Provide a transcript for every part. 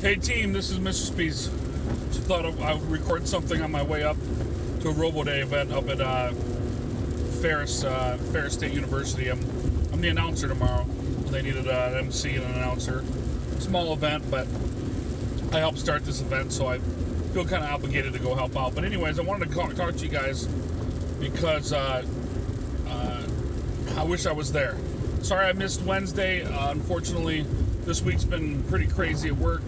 Hey team, this is Mr. Spees. Just thought I would record something on my way up to a Robo Day event up at Ferris State University. I'm the announcer tomorrow. They needed an MC and an announcer. Small event, but I helped start this event, so I feel kind of obligated to go help out. But anyways, I wanted to talk to you guys because I wish I was there. Sorry I missed Wednesday. Unfortunately, this week's been pretty crazy at work.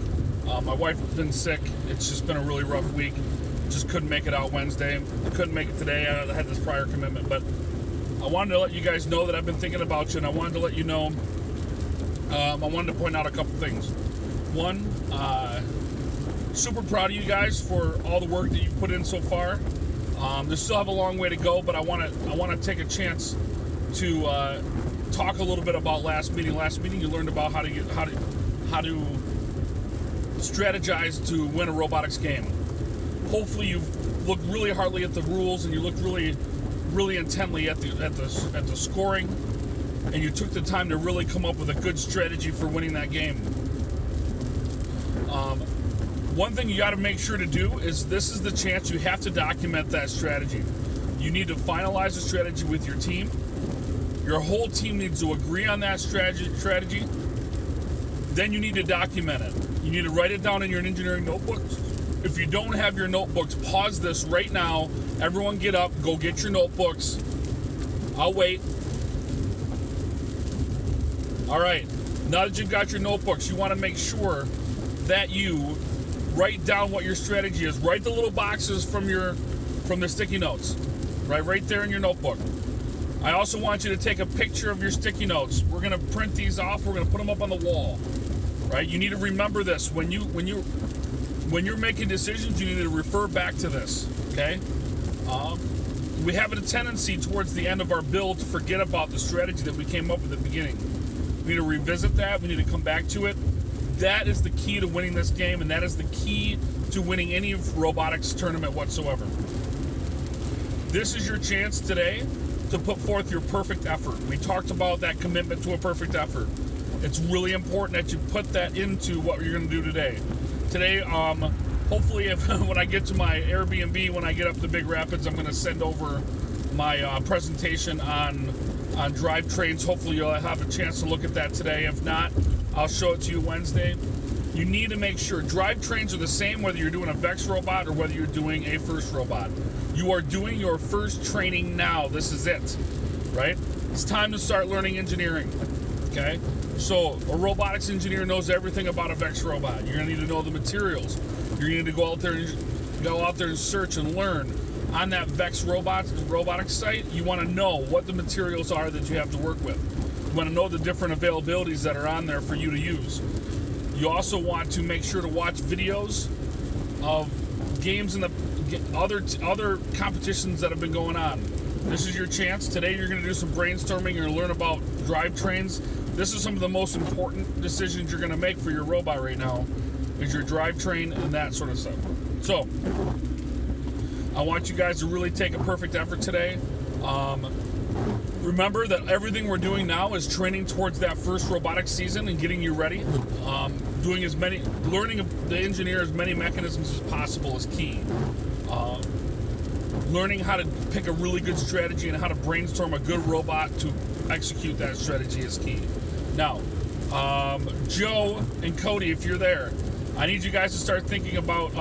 My wife has been sick. It's just been a really rough week. Just couldn't make it out Wednesday. I couldn't make it today. I had this prior commitment, but I wanted to let you guys know that I've been thinking about you, and I wanted to let you know. I wanted to point out a couple things. One, super proud of you guys for all the work that you've put in so far. They still have a long way to go, but I want to take a chance to talk a little bit about last meeting. Last meeting, you learned about how to strategize to win a robotics game. Hopefully, you've looked really hardly at the rules and you looked really intently at the scoring, and you took the time to really come up with a good strategy for winning that game. One thing you got to make sure to do is this is the chance you have to document that strategy. You need to finalize the strategy with your team. Your whole team needs to agree on that strategy. Then you need to document it. You need to write it down in your engineering notebooks. If you don't have your notebooks, pause this right now. Everyone get up, go get your notebooks. I'll wait. All right, now that you've got your notebooks, you want to make sure that you write down what your strategy is. Write the little boxes from the sticky notes, right there in your notebook. I also want you to take a picture of your sticky notes. We're going to print these off. We're going to put them up on the wall, right? You need to remember this when you're making decisions. You need to refer back to this. Okay? We have a tendency towards the end of our build to forget about the strategy that we came up with at the beginning. We need to revisit that. We need to come back to it. That is the key to winning this game, and that is the key to winning any robotics tournament whatsoever. This is your chance today to put forth your perfect effort. We talked about that commitment to a perfect effort. It's really important that you put that into what you're going to do today. Today, hopefully, when I get to my Airbnb, when I get up to Big Rapids, I'm going to send over my presentation on drivetrains. Hopefully, you'll have a chance to look at that today. If not, I'll show it to you Wednesday. You need to make sure drivetrains are the same whether you're doing a VEX robot or whether you're doing a FIRST robot. You are doing your first training now. This is it, right? It's time to start learning engineering, okay? So a robotics engineer knows everything about a VEX robot. You're gonna need to know the materials. You're gonna need to go out there and search and learn. On that VEX robotics site, you wanna know what the materials are that you have to work with. You wanna know the different availabilities that are on there for you to use. You also want to make sure to watch videos of games and the other competitions that have been going on. This is your chance. Today you're going to do some brainstorming. You're going to learn about drivetrains. This is some of the most important decisions you're going to make for your robot right now, is your drivetrain and that sort of stuff. So I want you guys to really take a perfect effort today. Remember that everything we're doing now is training towards that first robotics season and getting you ready. Learning to engineer as many mechanisms as possible is key. Learning how to pick a really good strategy and how to brainstorm a good robot to execute that strategy is key. Now, Joe and Cody, if you're there, I need you guys to start thinking about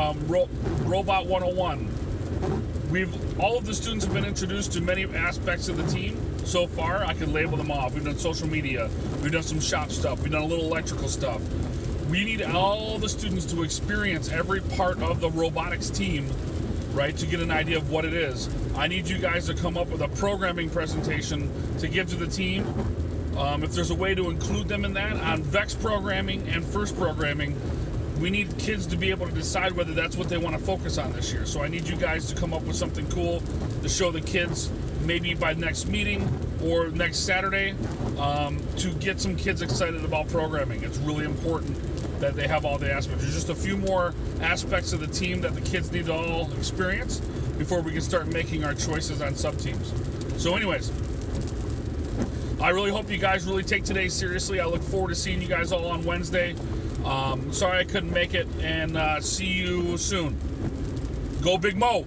Robot 101. All of the students have been introduced to many aspects of the team so far. I can label them off. We've done social media. We've done some shop stuff. We've done a little electrical stuff. We need all the students to experience every part of the robotics team, right, to get an idea of what it is. I need you guys to come up with a programming presentation to give to the team. If there's a way to include them in that on VEX programming and FIRST programming, we need kids to be able to decide whether that's what they want to focus on this year. So I need you guys to come up with something cool to show the kids, maybe by next meeting or next Saturday, to get some kids excited about programming. It's really important that they have all the aspects. There's just a few more aspects of the team that the kids need to all experience before we can start making our choices on sub-teams. So anyways, I really hope you guys really take today seriously. I look forward to seeing you guys all on Wednesday. Sorry I couldn't make it, and see you soon. Go Big Mo.